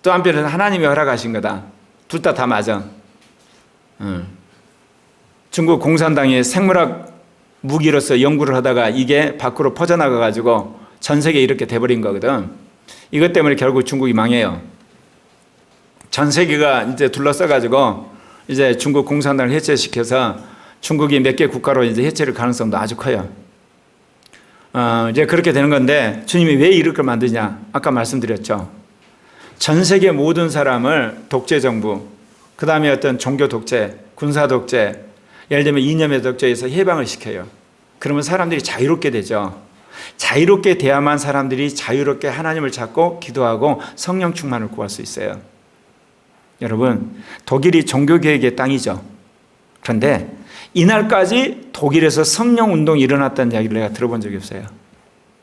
또 한편에서 하나님이 허락하신 거다. 둘 다 맞아. 중국 공산당이 생물학 무기로서 연구를 하다가 이게 밖으로 퍼져나가가지고 전 세계에 이렇게 돼버린 거거든. 이것 때문에 결국 중국이 망해요. 전 세계가 이제 둘러싸가지고 이제 중국 공산당을 해체시켜서 중국이 몇 개 국가로 이제 해체될 가능성도 아주 커요. 이제 그렇게 되는 건데 주님이 왜 이렇게 만드냐? 아까 말씀드렸죠. 전 세계 모든 사람을 독재 정부, 그 다음에 어떤 종교 독재, 군사 독재, 예를 들면 이념의 독재에서 해방을 시켜요. 그러면 사람들이 자유롭게 되죠. 자유롭게 돼야만 사람들이 자유롭게 하나님을 찾고 기도하고 성령 충만을 구할 수 있어요. 여러분, 독일이 종교개혁의 땅이죠. 그런데 이날까지 독일에서 성령 운동이 일어났다는 이야기를 내가 들어본 적이 없어요.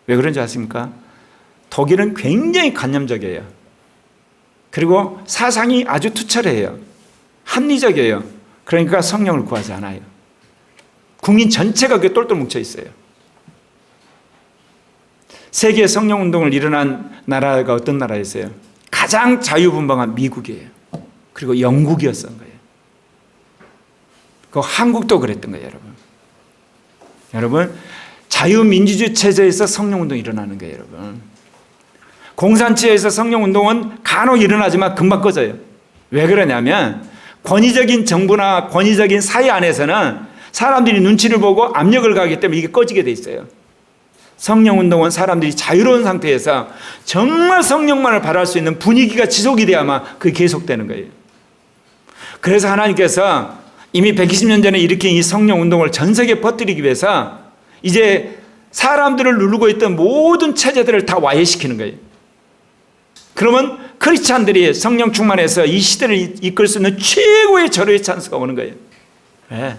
왜 그런지 아십니까? 독일은 굉장히 관념적이에요. 그리고 사상이 아주 투철해요. 합리적이에요. 그러니까 성령을 구하지 않아요. 국민 전체가 그게 똘똘 뭉쳐 있어요. 세계 성령 운동을 일어난 나라가 어떤 나라였어요? 가장 자유분방한 미국이에요. 그리고 영국이었던 거예요. 그 한국도 그랬던 거예요, 여러분. 여러분, 자유민주주의 체제에서 성령 운동이 일어나는 거예요, 여러분. 공산체에서 성령 운동은 간혹 일어나지만 금방 꺼져요. 왜 그러냐면 권위적인 정부나 권위적인 사회 안에서는 사람들이 눈치를 보고 압력을 가하기 때문에 이게 꺼지게 돼 있어요. 성령 운동은 사람들이 자유로운 상태에서 정말 성령만을 바랄 수 있는 분위기가 지속이 돼야만 그게 계속되는 거예요. 그래서 하나님께서 이미 120년 전에 일으킨 이 성령 운동을 전 세계에 퍼뜨리기 위해서 이제 사람들을 누르고 있던 모든 체제들을 다 와해시키는 거예요. 그러면 크리스찬들이 성령 충만해서 이 시대를 이끌 수 있는 최고의 절호의 찬스가 오는 거예요. 네.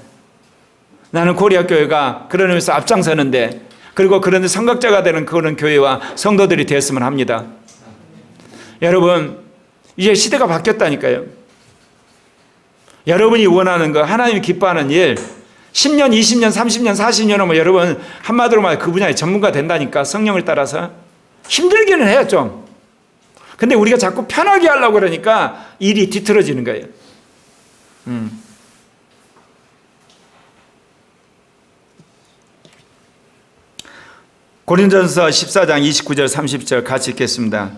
나는 고리아 교회가 그런 의미에서 앞장서는데, 그리고 그런 성각자가 되는 그런 교회와 성도들이 되었으면 합니다. 여러분, 이제 시대가 바뀌었다니까요. 여러분이 원하는 거, 하나님이 기뻐하는 일, 10년, 20년, 30년, 40년 하면 여러분 한마디로 말해 그 분야의 전문가 된다니까. 성령을 따라서 힘들기는 해요 좀. 근데 우리가 자꾸 편하게 하려고 그러니까 일이 뒤틀어지는 거예요. 고린도전서 14장 29절 30절 같이 읽겠습니다.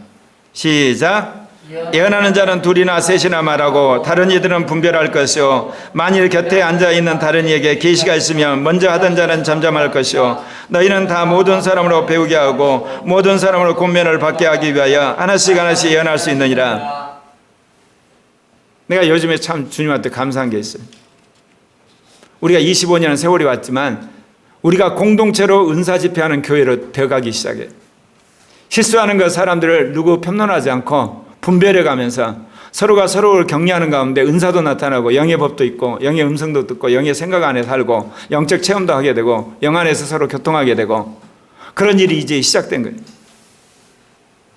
시작. 예언하는 자는 둘이나 셋이나 말하고 다른 이들은 분별할 것이요 만일 곁에 앉아있는 다른 이에게 계시가 있으면 먼저 하던 자는 잠잠할 것이요 너희는 다 모든 사람으로 배우게 하고 모든 사람으로 권면을 받게 하기 위하여 하나씩 하나씩 예언할 수 있느니라. 내가 요즘에 참 주님한테 감사한 게 있어요. 우리가 25년 세월이 왔지만 우리가 공동체로 은사 집회하는 교회로 되어가기 시작해요. 실수하는 것 사람들을 누구 편론하지 않고 분별해 가면서 서로가 서로를 격려하는 가운데 은사도 나타나고 영의 법도 있고 영의 음성도 듣고 영의 생각 안에 살고 영적 체험도 하게 되고 영 안에서 서로 교통하게 되고 그런 일이 이제 시작된 거예요.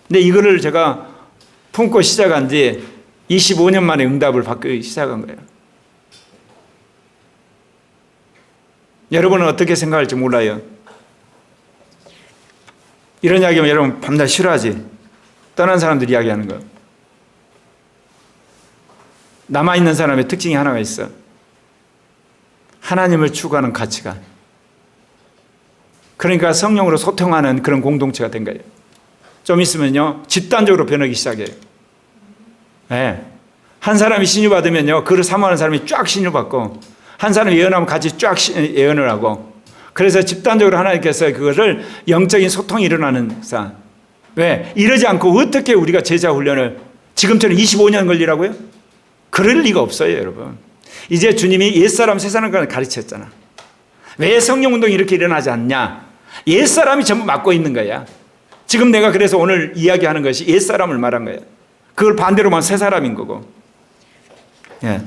근데 이거를 제가 품고 시작한 지 25년 만에 응답을 받기 시작한 거예요. 여러분은 어떻게 생각할지 몰라요. 이런 이야기하면 여러분 밤낮 싫어하지? 떠난 사람들 이야기하는 거. 남아있는 사람의 특징이 하나가 있어. 하나님을 추구하는 가치관. 그러니까 성령으로 소통하는 그런 공동체가 된 거예요. 좀 있으면요, 집단적으로 변하기 시작해요. 네. 한 사람이 신유받으면요, 그를 사모하는 사람이 쫙 신유받고, 한 사람이 예언하면 같이 쫙 예언을 하고, 그래서 집단적으로 하나님께서 그것을 영적인 소통이 일어나는 사. 왜? 이러지 않고 어떻게 우리가 제자 훈련을 지금처럼 25년 걸리라고요? 그럴 리가 없어요, 여러분. 이제 주님이 옛사람, 새사람을 가르쳤잖아. 왜 성령 운동이 이렇게 일어나지 않냐? 옛사람이 전부 맡고 있는 거야. 지금 내가 그래서 오늘 이야기하는 것이 옛사람을 말한 거야. 그걸 반대로 보면 새사람인 거고. 예.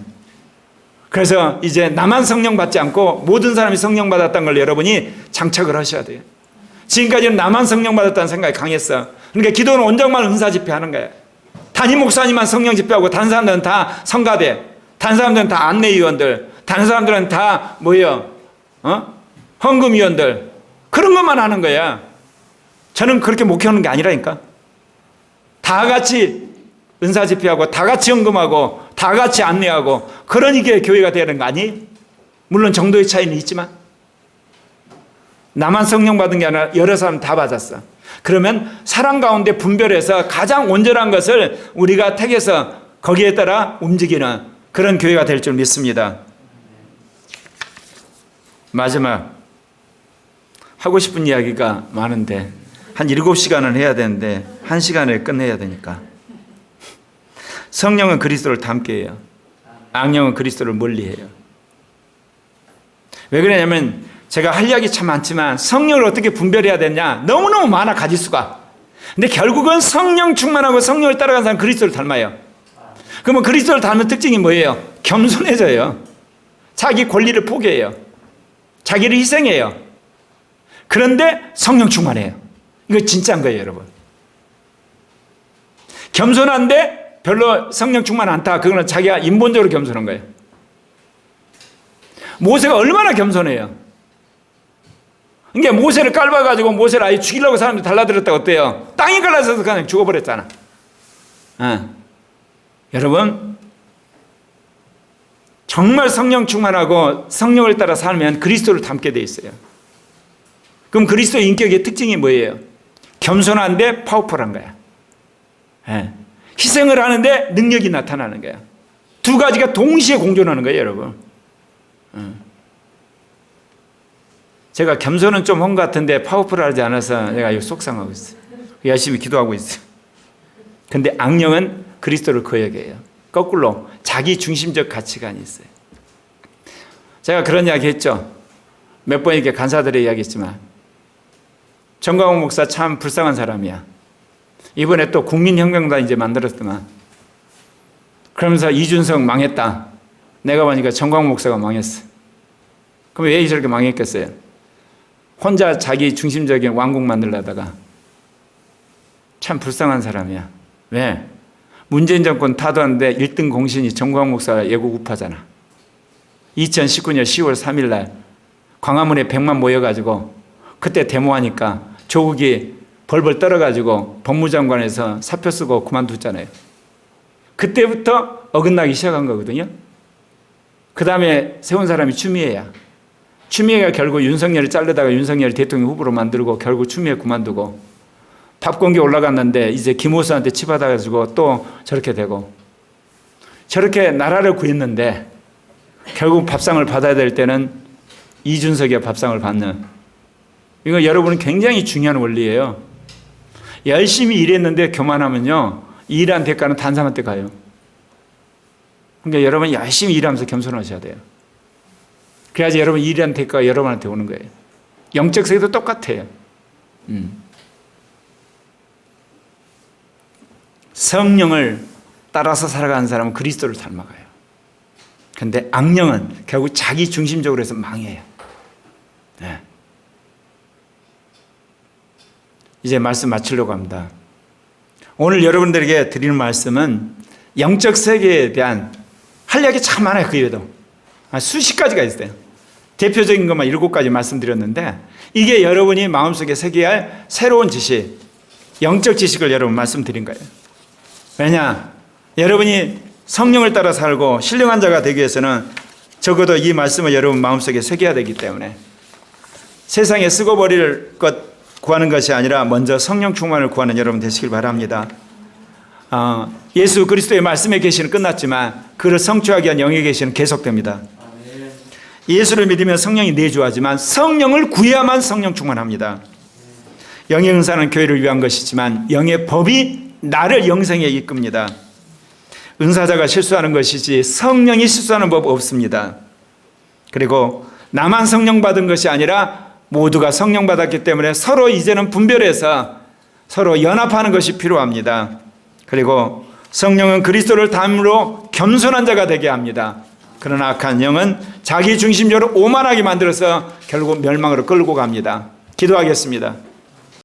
그래서 이제 나만 성령 받지 않고 모든 사람이 성령 받았다는 걸 여러분이 장착을 하셔야 돼요. 지금까지는 나만 성령 받았다는 생각이 강했어. 그러니까 기도는 온정만 은사 집회하는 거야. 단임 목사님만 성령 집회하고 다른 사람들은 다 성가대, 다른 사람들은 다 안내위원들, 다른 사람들은 다 뭐예요? 헌금위원들. 그런 것만 하는 거야. 저는 그렇게 목회하는 게 아니라니까. 다 같이 은사 집회하고 다 같이 헌금하고 다 같이 안내하고 그런 이게 교회가 되는 거 아니? 물론 정도의 차이는 있지만 나만 성령 받은 게 아니라 여러 사람 다 받았어. 그러면 사랑 가운데 분별해서 가장 온전한 것을 우리가 택해서 거기에 따라 움직이는 그런 교회가 될 줄 믿습니다. 마지막 하고 싶은 이야기가 많은데 한 7시간은 해야 되는데 1시간에 끝내야 되니까. 성령은 그리스도를 닮게 해요. 악령은 그리스도를 멀리해요. 왜 그러냐면 제가 할 이야기 참 많지만 성령을 어떻게 분별해야 되냐 너무너무 많아 가지수가. 근데 결국은 성령 충만하고 성령을 따라가는 사람은 그리스도를 닮아요. 그러면 그리스도를 닮은 특징이 뭐예요? 겸손해져요. 자기 권리를 포기해요. 자기를 희생해요. 그런데 성령 충만해요. 이거 진짜인 거예요, 여러분. 겸손한데 별로 성령 충만 않다. 그거는 자기가 인본적으로 겸손한 거예요. 모세가 얼마나 겸손해요. 그러니까 모세를 깔봐가지고 모세를 아예 죽이려고 사람들이 달라들었다고 어때요? 땅이 갈라져서 그냥 죽어버렸잖아. 여러분, 정말 성령 충만하고 성령을 따라 살면 그리스도를 닮게 돼 있어요. 그럼 그리스도의 인격의 특징이 뭐예요? 겸손한데 파워풀한 거야. 희생을 하는데 능력이 나타나는 거야. 두 가지가 동시에 공존하는 거예요, 여러분. 제가 겸손은 좀 한 것 같은데 파워풀하지 않아서 내가 속상하고 있어요. 열심히 기도하고 있어요. 근데 악령은 그리스도를 거역해요. 거꾸로 자기 중심적 가치관이 있어요. 제가 그런 이야기 했죠. 몇 번 이렇게 간사들의 이야기 했지만 정광훈 목사 참 불쌍한 사람이야. 이번에 또 국민혁명단 이제 만들었더만. 그러면서 이준석 망했다. 내가 보니까 정광훈 목사가 망했어. 그럼 왜 저렇게 망했겠어요? 혼자 자기 중심적인 왕국 만들려다가. 참 불쌍한 사람이야. 왜? 문재인 정권 타도하는데 1등 공신이 정광훈 목사 예고 우파잖아. 2019년 10월 3일 날 광화문에 100만 모여가지고 그때 데모하니까 조국이 벌벌 떨어가지고 법무장관에서 사표 쓰고 그만뒀잖아요. 그때부터 어긋나기 시작한 거거든요. 그 다음에 세운 사람이 추미애야. 추미애가 결국 윤석열을 자르다가 윤석열을 대통령 후보로 만들고 결국 추미애 그만두고 밥 공개 올라갔는데 이제 김호수한테 치받아가지고 또 저렇게 되고 저렇게 나라를 구했는데 결국 밥상을 받아야 될 때는 이준석이 밥상을 받는. 이거 여러분은 굉장히 중요한 원리예요. 열심히 일했는데 교만하면요 일한 대가는 단 사람한테 가요. 그러니까 여러분 열심히 일하면서 겸손하셔야 돼요. 그래야지 여러분 일한 대가가 여러분한테 오는 거예요. 영적 세계도 똑같아요. 성령을 따라서 살아가는 사람은 그리스도를 닮아가요. 그런데 악령은 결국 자기 중심적으로 해서 망해요. 네. 이제 말씀 마치려고 합니다. 오늘 여러분들에게 드리는 말씀은 영적 세계에 대한 할 이야기 참 많아요. 그 외에도 수십 가지가 있어요. 대표적인 것만 7가지 말씀드렸는데 이게 여러분이 마음속에 새겨야 할 새로운 지식, 영적 지식을 여러분 말씀드린 거예요. 왜냐? 여러분이 성령을 따라 살고 신령한 자가 되기 위해서는 적어도 이 말씀을 여러분 마음속에 새겨야 되기 때문에 세상에 쓰고 버릴 것 구하는 것이 아니라 먼저 성령 충만을 구하는 여러분 되시길 바랍니다. 예수 그리스도의 말씀의 계시는 끝났지만 그를 성취하기 위한 영의 계시는 계속됩니다. 예수를 믿으면 성령이 내주하지만 성령을 구해야만 성령 충만합니다. 영의 은사는 교회를 위한 것이지만 영의 법이 나를 영생에 이끕니다. 은사자가 실수하는 것이지 성령이 실수하는 법 없습니다. 그리고 나만 성령 받은 것이 아니라 모두가 성령 받았기 때문에 서로 이제는 분별해서 서로 연합하는 것이 필요합니다. 그리고 성령은 그리스도를 닮으로 겸손한 자가 되게 합니다. 그러나 악한 영은 자기 중심적으로 오만하게 만들어서 결국 멸망으로 끌고 갑니다. 기도하겠습니다.